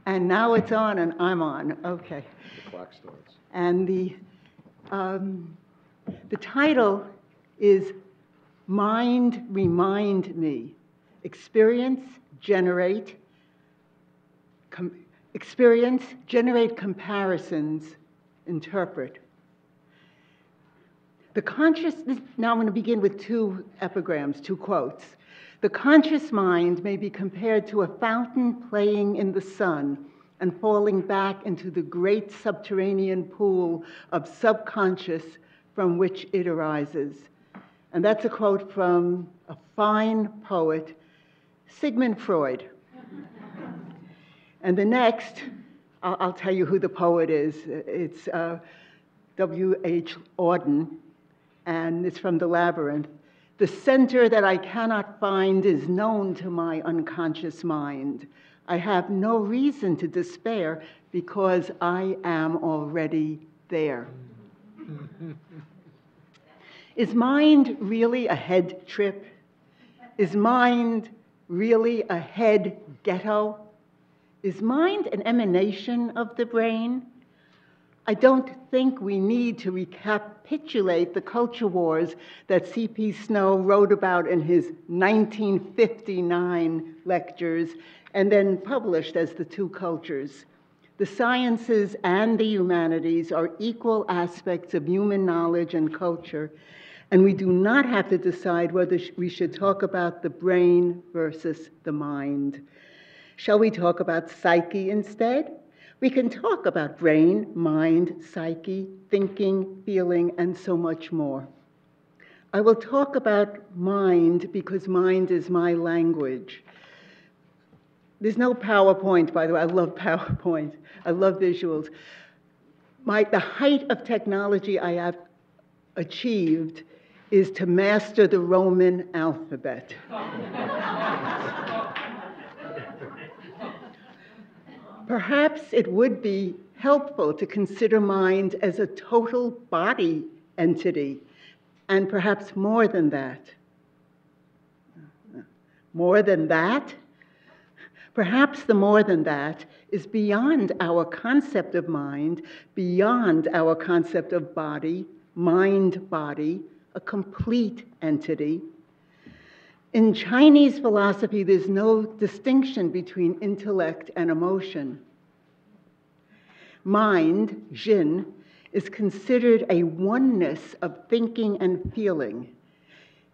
And now it's on and I'm on. Okay. The clock starts. And the title is Mind Remind Me. Experience, generate comparisons, interpret. Now I'm going to begin with two epigrams, two quotes. The conscious mind may be compared to a fountain playing in the sun and falling back into the great subterranean pool of subconscious from which it arises. And that's a quote from a fine poet, Sigmund Freud. And the next, I'll tell you who the poet is. It's W.H. Auden, and it's from The Labyrinth. The center that I cannot find is known to my unconscious mind. I have no reason to despair because I am already there. Is mind really a head trip? Is mind really a head ghetto? Is mind an emanation of the brain? I don't think we need to recapitulate the culture wars that C.P. Snow wrote about in his 1959 lectures and then published as The Two Cultures. The sciences and the humanities are equal aspects of human knowledge and culture, and we do not have to decide whether we should talk about the brain versus the mind. Shall we talk about psyche instead? We can talk about brain, mind, psyche, thinking, feeling, and so much more. I will talk about mind because mind is my language. There's no PowerPoint, by the way. I love PowerPoint. I love visuals. The height of technology I have achieved is to master the Roman alphabet. Perhaps it would be helpful to consider mind as a total body entity, and perhaps more than that. More than that? Perhaps the more than that is beyond our concept of mind, beyond our concept of body, mind-body, a complete entity. In Chinese philosophy, there's no distinction between intellect and emotion. Mind, Jin, is considered a oneness of thinking and feeling.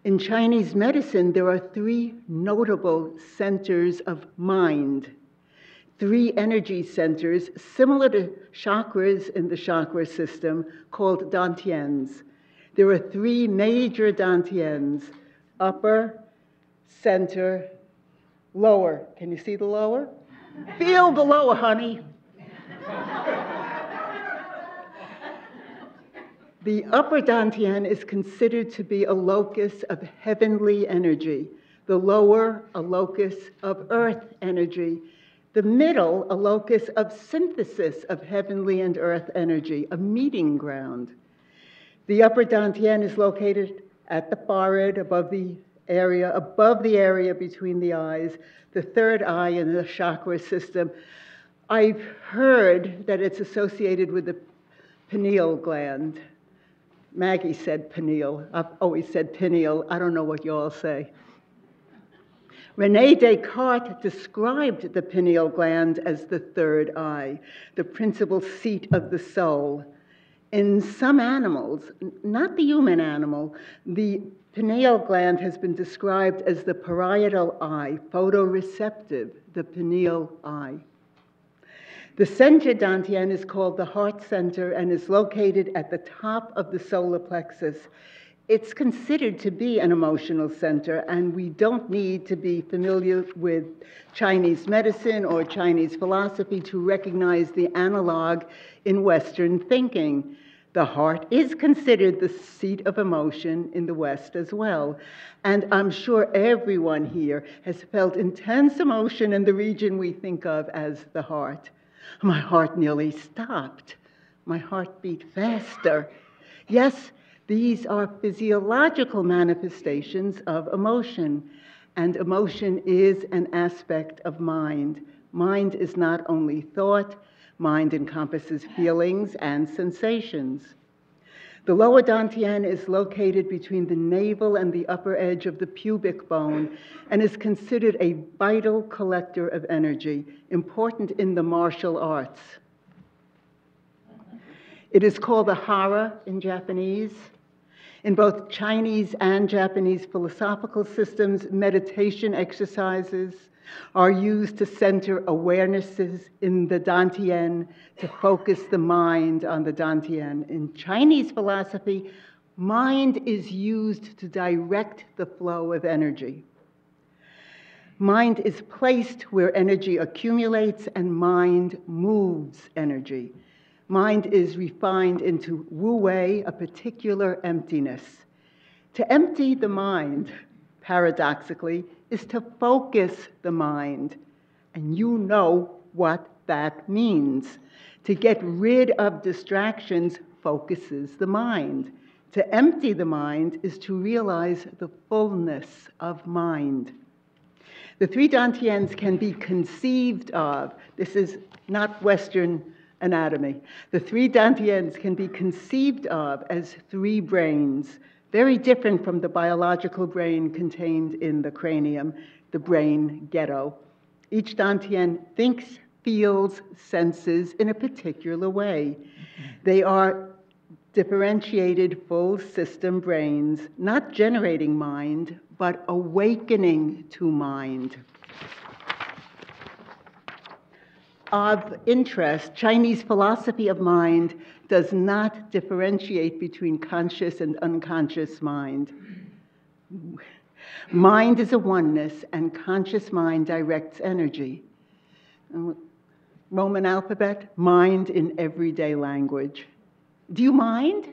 In Chinese medicine, there are three notable centers of mind, three energy centers similar to chakras in the chakra system called dantians. There are three major dantians, upper, center, lower. Can you see the lower? Feel the lower, honey. The upper dantian is considered to be a locus of heavenly energy, the lower a locus of earth energy, the middle a locus of synthesis of heavenly and earth energy, a meeting ground. The upper dantian is located at the forehead, above the area between the eyes, the third eye in the chakra system. I've heard that it's associated with the pineal gland. Maggie said pineal. I've always said pineal. I don't know what you all say. René Descartes described the pineal gland as the third eye, the principal seat of the soul. In some animals, not the human animal, the pineal gland has been described as the parietal eye, photoreceptive, the pineal eye. The center dantian is called the heart center and is located at the top of the solar plexus. It's considered to be an emotional center, and we don't need to be familiar with Chinese medicine or Chinese philosophy to recognize the analog in Western thinking. The heart is considered the seat of emotion in the West as well. And I'm sure everyone here has felt intense emotion in the region we think of as the heart. My heart nearly stopped. My heart beat faster. Yes, these are physiological manifestations of emotion, and emotion is an aspect of mind. Mind is not only thought, mind encompasses feelings and sensations. The lower dantian is located between the navel and the upper edge of the pubic bone and is considered a vital collector of energy, important in the martial arts. It is called the hara in Japanese. In both Chinese and Japanese philosophical systems, meditation exercises are used to center awarenesses in the dantian, to focus the mind on the dantian. In Chinese philosophy, mind is used to direct the flow of energy. Mind is placed where energy accumulates, and mind moves energy. Mind is refined into wu-wei, a particular emptiness. To empty the mind, paradoxically, is to focus the mind. And you know what that means. To get rid of distractions focuses the mind. To empty the mind is to realize the fullness of mind. The three dantians can be conceived of. This is not Western anatomy. The three dantians can be conceived of as three brains, very different from the biological brain contained in the cranium, the brain ghetto. Each dantian thinks, feels, senses in a particular way. They are differentiated full system brains, not generating mind, but awakening to mind. Of interest, Chinese philosophy of mind does not differentiate between conscious and unconscious mind. Mind is a oneness, and conscious mind directs energy. Roman alphabet, mind in everyday language. Do you mind?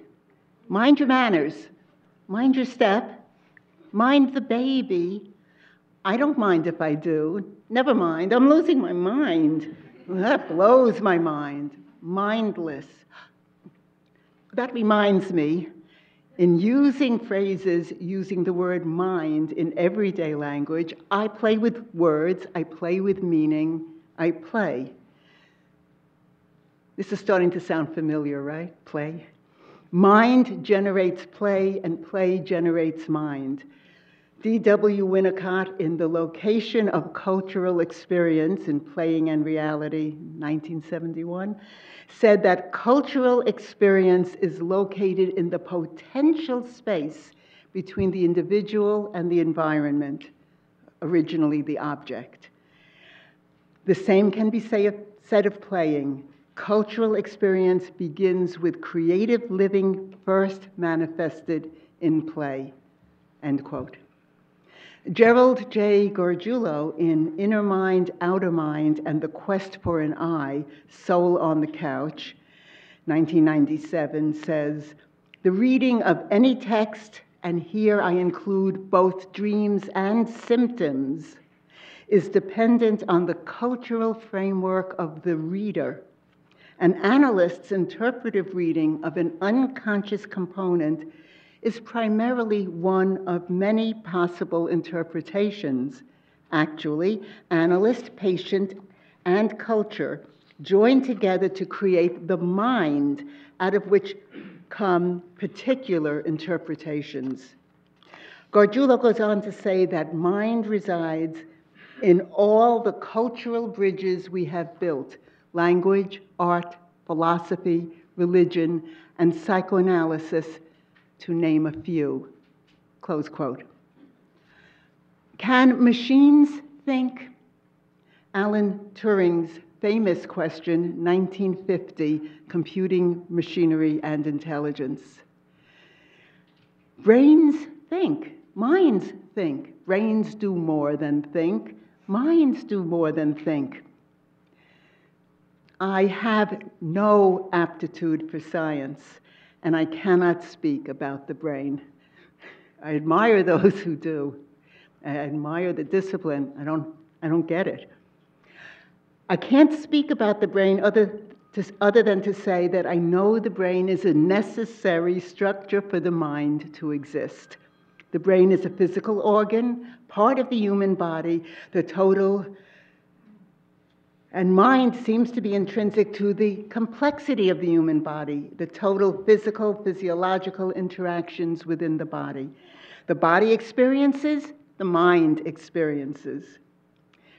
Mind your manners. Mind your step. Mind the baby. I don't mind if I do. Never mind, I'm losing my mind. That blows my mind. Mindless. That reminds me, in using phrases using the word mind in everyday language, I play with words, I play with meaning, I play. This is starting to sound familiar, right? Play. Mind generates play, and play generates mind. D.W. Winnicott, in The Location of Cultural Experience in Playing and Reality, 1971, said that cultural experience is located in the potential space between the individual and the environment, originally the object. The same can be said of playing. Cultural experience begins with creative living first manifested in play, end quote. Gerald J. Gargiulo, in Inner Mind, Outer Mind, and the Quest for an I, Soul on the Couch, 1997, says, the reading of any text, and here I include both dreams and symptoms, is dependent on the cultural framework of the reader. An analyst's interpretive reading of an unconscious component is primarily one of many possible interpretations. Actually, analyst, patient, and culture join together to create the mind, out of which come particular interpretations. Gargiulo goes on to say that mind resides in all the cultural bridges we have built: language, art, philosophy, religion, and psychoanalysis, to name a few, close quote. Can machines think? Alan Turing's famous question, 1950, Computing, Machinery, and Intelligence. Brains think, minds think. Brains do more than think, minds do more than think. I have no aptitude for science, and I cannot speak about the brain. I admire those who do. I admire the discipline. I don't get it. I can't speak about the brain other than to say that I know the brain is a necessary structure for the mind to exist. The brain is a physical organ, part of the human body, the total And mind seems to be intrinsic to the complexity of the human body, the total physical, physiological interactions within the body. The body experiences, the mind experiences.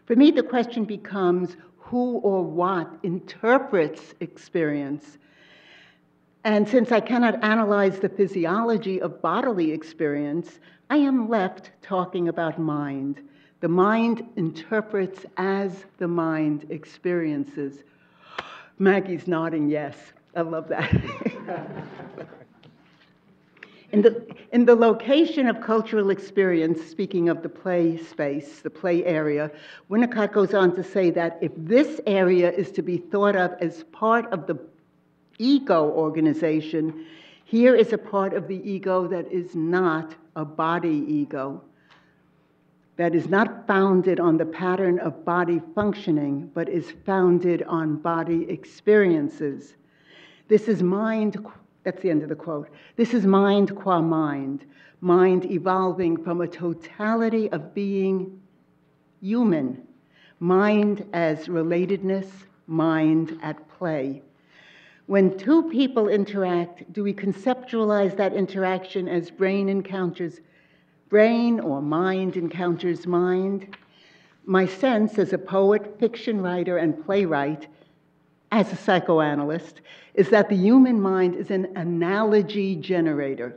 For me, the question becomes who or what interprets experience. And since I cannot analyze the physiology of bodily experience, I am left talking about mind. The mind interprets as the mind experiences. Maggie's nodding yes. I love that. In the location of cultural experience, speaking of the play space, the play area, Winnicott goes on to say that if this area is to be thought of as part of the ego organization, here is a part of the ego that is not a body ego, that is not founded on the pattern of body functioning, but is founded on body experiences. This is mind, that's the end of the quote. This is mind qua mind, mind evolving from a totality of being human, mind as relatedness, mind at play. When two people interact, do we conceptualize that interaction as brain encounters brain or mind encounters mind? My sense as a poet, fiction writer, and playwright, as a psychoanalyst, is that the human mind is an analogy generator,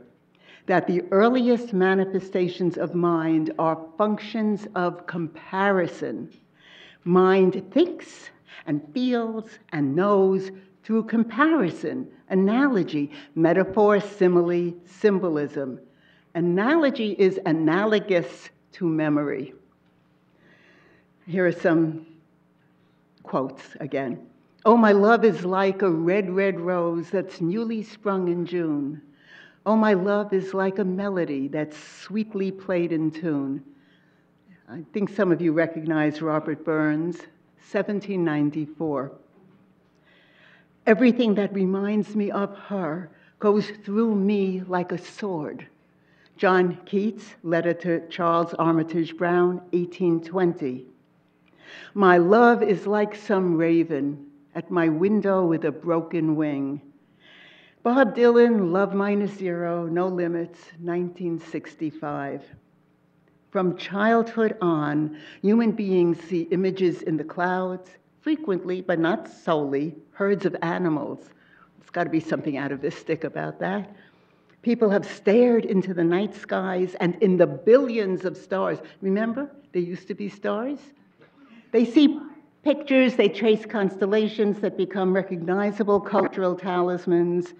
that the earliest manifestations of mind are functions of comparison. Mind thinks and feels and knows through comparison, analogy, metaphor, simile, symbolism. Analogy is analogous to memory. Here are some quotes again. Oh, my love is like a red, red rose that's newly sprung in June. Oh, my love is like a melody that's sweetly played in tune. I think some of you recognize Robert Burns, 1794. Everything that reminds me of her goes through me like a sword. John Keats, letter to Charles Armitage Brown, 1820. My love is like some raven at my window with a broken wing. Bob Dylan, Love Minus Zero, No Limits, 1965. From childhood on, human beings see images in the clouds, frequently, but not solely, herds of animals. There's got to be something out of this stick about that. People have stared into the night skies and in the billions of stars. Remember, there used to be stars? They see pictures, they trace constellations that become recognizable cultural talismans,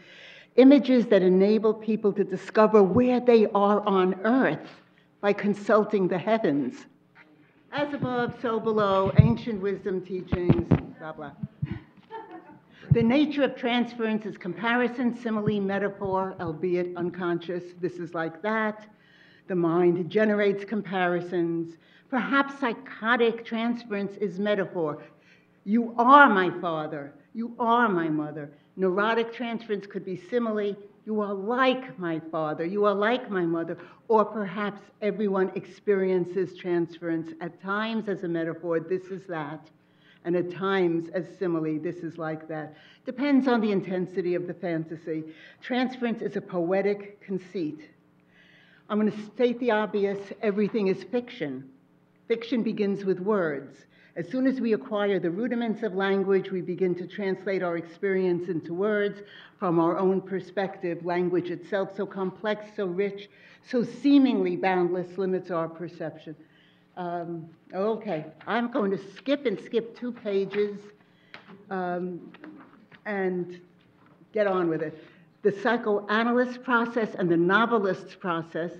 images that enable people to discover where they are on Earth by consulting the heavens. As above, so below, ancient wisdom teachings, blah, blah. The nature of transference is comparison, simile, metaphor, albeit unconscious. This is like that. The mind generates comparisons. Perhaps psychotic transference is metaphor. You are my father. You are my mother. Neurotic transference could be simile. You are like my father. You are like my mother. Or perhaps everyone experiences transference at times as a metaphor. This is that. And at times as simile, this is like that. Depends on the intensity of the fantasy. Transference is a poetic conceit. I'm going to state the obvious, everything is fiction. Fiction begins with words. As soon as we acquire the rudiments of language, we begin to translate our experience into words from our own perspective. Language itself, so complex, so rich, so seemingly boundless, limits our perception. Okay, I'm going to skip 2 pages and get on with it. The psychoanalyst process and the novelist's process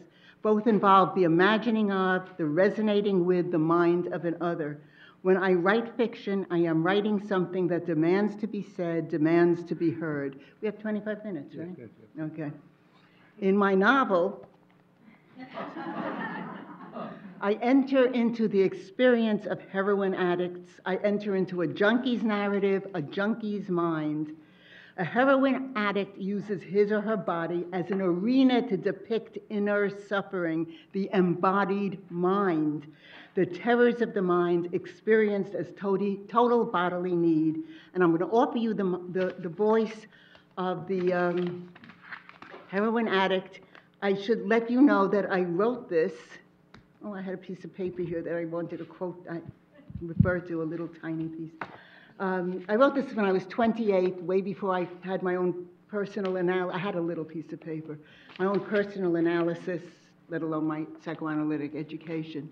both involve the imagining of, the resonating with the mind of an other. When I write fiction, I am writing something that demands to be said, demands to be heard. We have 25 minutes, right? Yes. Okay. In my novel, I enter into the experience of heroin addicts. I enter into a junkie's narrative, a junkie's mind. A heroin addict uses his or her body as an arena to depict inner suffering, the embodied mind, the terrors of the mind experienced as total bodily need. And I'm going to offer you the voice of the heroin addict. I should let you know that I wrote this. Oh, I had a piece of paper here that I wanted to quote. I referred to a little tiny piece. I wrote this when I was 28, way before I had my own personal analysis. I had a little piece of paper, my own personal analysis, let alone my psychoanalytic education.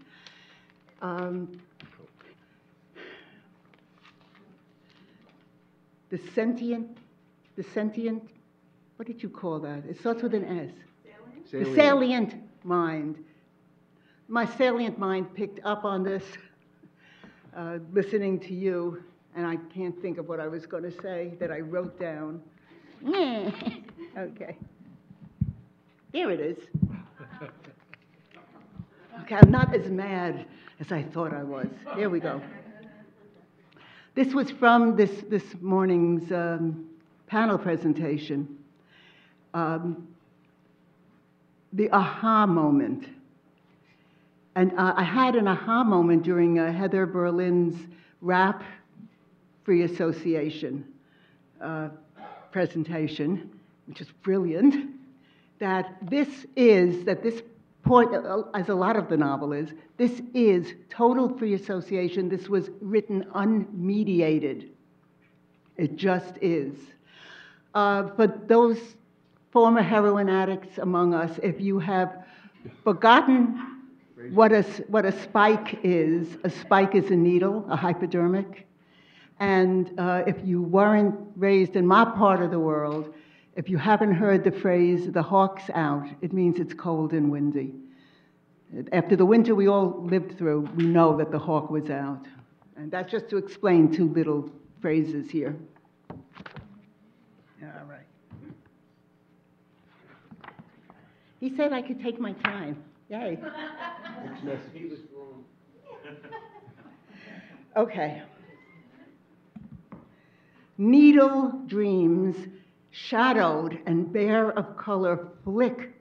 The sentient, what did you call that? It starts with an S. Salient. The salient mind. My salient mind picked up on this, listening to you, and I can't think of what I was going to say that I wrote down. Okay. Here it is. Okay, I'm not as mad as I thought I was. Here we go. This was from this morning's panel presentation. The aha moment. And I had an aha moment during Heather Berlin's rap free association presentation, which is brilliant, that this point, as a lot of the novel is, this is total free association. This was written unmediated. It just is. But those former heroin addicts among us, if you have forgotten what a spike is a needle, a hypodermic. And if you weren't raised in my part of the world, if you haven't heard the phrase, the hawk's out, it means it's cold and windy. After the winter we all lived through, we know that the hawk was out. And that's just to explain two little phrases here. All right. He said I could take my time. Yay. He was wrong. Okay. Needle dreams, shadowed and bare of color, flicker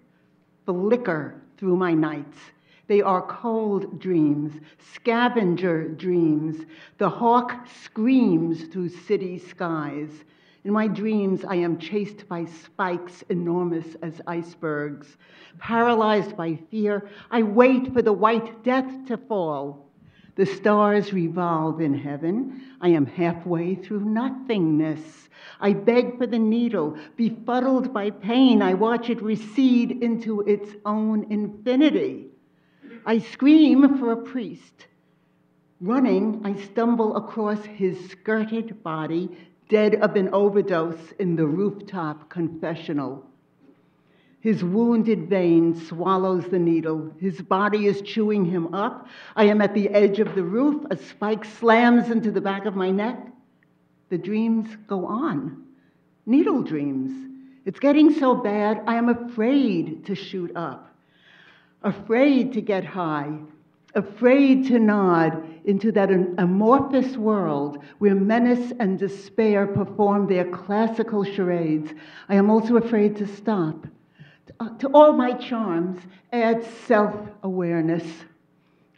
through my nights. They are cold dreams, scavenger dreams. The hawk screams through city skies. In my dreams, I am chased by spikes enormous as icebergs. Paralyzed by fear, I wait for the white death to fall. The stars revolve in heaven. I am halfway through nothingness. I beg for the needle. Befuddled by pain, I watch it recede into its own infinity. I scream for a priest. Running, I stumble across his skirted body, dead of an overdose in the rooftop confessional. His wounded vein swallows the needle. His body is chewing him up. I am at the edge of the roof. A spike slams into the back of my neck. The dreams go on. Needle dreams. It's getting so bad, I am afraid to shoot up. Afraid to get high. Afraid to nod into that amorphous world where menace and despair perform their classical charades. I am also afraid to stop. To all my charms, add self-awareness.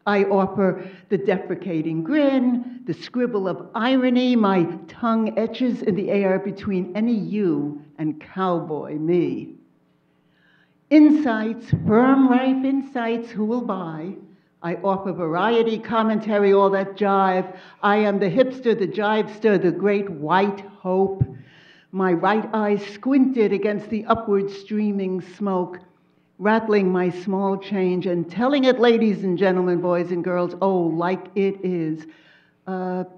I offer the deprecating grin, the scribble of irony. My tongue etches in the air between any you and cowboy me. Insights, firm, ripe insights, who will buy? I offer variety, commentary, all that jive. I am the hipster, the jivester, the great white hope. My right eye squinted against the upward streaming smoke, rattling my small change and telling it, ladies and gentlemen, boys and girls, oh, like it is.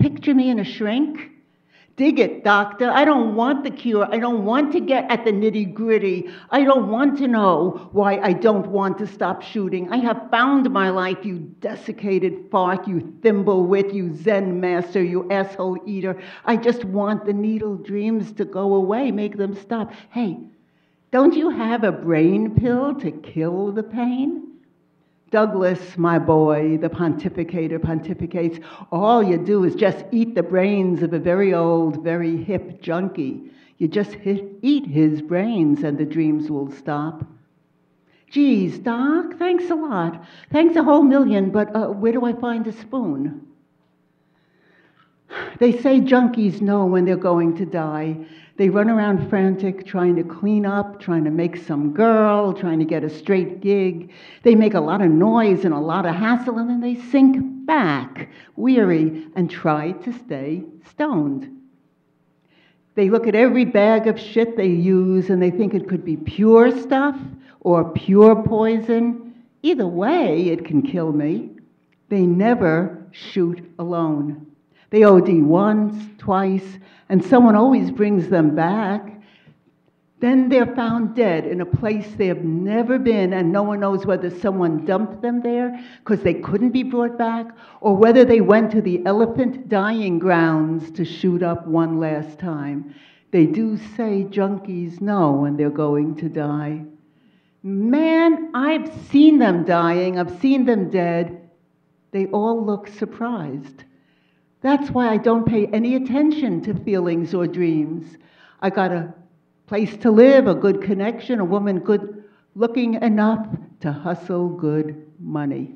Picture me in a shrink. Dig it, doctor. I don't want the cure. I don't want to get at the nitty-gritty. I don't want to know why I don't want to stop shooting. I have found my life, you desiccated fart, you thimblewit, you Zen master, you asshole eater. I just want the needle dreams to go away, make them stop. Hey, don't you have a brain pill to kill the pain? Douglas, my boy, the pontificator, pontificates, all you do is just eat the brains of a very old, very hip junkie. You just eat his brains and the dreams will stop. Geez, Doc, thanks a lot. Thanks a whole million, but where do I find a spoon? They say junkies know when they're going to die. They run around frantic, trying to clean up, trying to make some girl, trying to get a straight gig. They make a lot of noise and a lot of hassle, and then they sink back, weary, and try to stay stoned. They look at every bag of shit they use, and they think it could be pure stuff or pure poison. Either way, it can kill me. They never shoot alone. They OD once, twice, and someone always brings them back. Then they're found dead in a place they have never been, and no one knows whether someone dumped them there because they couldn't be brought back, or whether they went to the elephant dying grounds to shoot up one last time. They do say junkies know when they're going to die. Man, I've seen them dying, I've seen them dead. They all look surprised. That's why I don't pay any attention to feelings or dreams. I got a place to live, a good connection, a woman good looking enough to hustle good money.